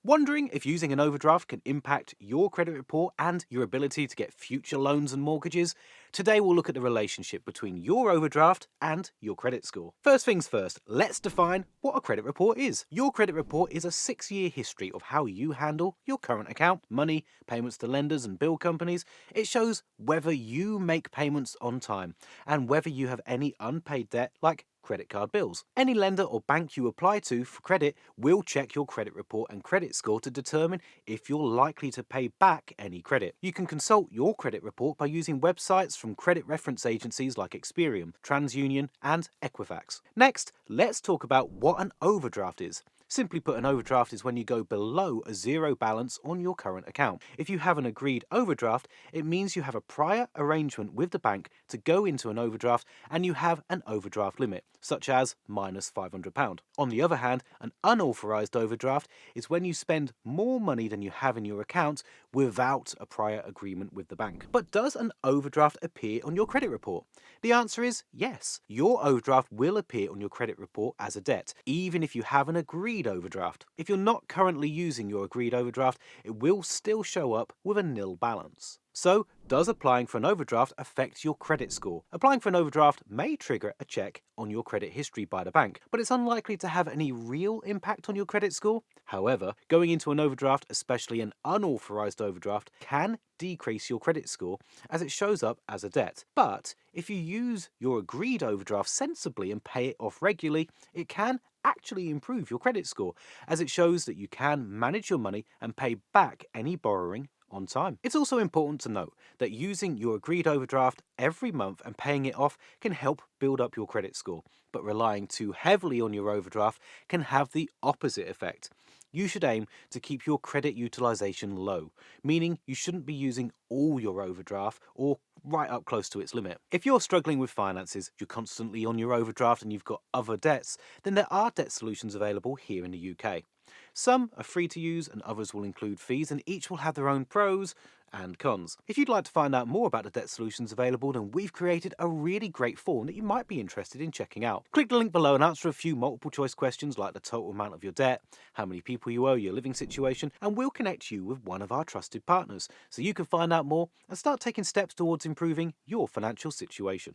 Wondering if using an overdraft can impact your credit report and your ability to get future loans and mortgages? Today we'll look at the relationship between your overdraft and your credit score. First things first, let's define what a credit report is. Your credit report is a 6-year history of how you handle your current account, money, payments to lenders and bill companies. It shows whether you make payments on time and whether you have any unpaid debt like credit card bills. Any lender or bank you apply to for credit will check your credit report and credit score to determine if you're likely to pay back any credit. You can consult your credit report by using websites from credit reference agencies like Experian, TransUnion, and Equifax. Next, let's talk about what an overdraft is. Simply put, an overdraft is when you go below a zero balance on your current account. If you have an agreed overdraft, it means you have a prior arrangement with the bank to go into an overdraft and you have an overdraft limit, such as minus £500. On the other hand, an unauthorised overdraft is when you spend more money than you have in your account without a prior agreement with the bank. But does an overdraft appear on your credit report? The answer is yes. Your overdraft will appear on your credit report as a debt, even if you have an agreed overdraft. If you're not currently using your agreed overdraft, it will still show up with a nil balance. So, does applying for an overdraft affect your credit score? Applying for an overdraft may trigger a check on your credit history by the bank, but it's unlikely to have any real impact on your credit score. However, going into an overdraft, especially an unauthorized overdraft, can decrease your credit score as it shows up as a debt. But if you use your agreed overdraft sensibly and pay it off regularly, it can actually improve your credit score, as it shows that you can manage your money and pay back any borrowing on time. It's also important to note that using your agreed overdraft every month and paying it off can help build up your credit score, but relying too heavily on your overdraft can have the opposite effect. You should aim to keep your credit utilization low, meaning you shouldn't be using all your overdraft or right up close to its limit. If you're struggling with finances, you're constantly on your overdraft and you've got other debts, then there are debt solutions available here in the UK. Some are free to use and others will include fees, and each will have their own pros and cons. If you'd like to find out more about the debt solutions available, then we've created a really great form that you might be interested in checking out. Click the link below and answer a few multiple choice questions like the total amount of your debt, how many people you owe, your living situation, and we'll connect you with one of our trusted partners so you can find out more and start taking steps towards improving your financial situation.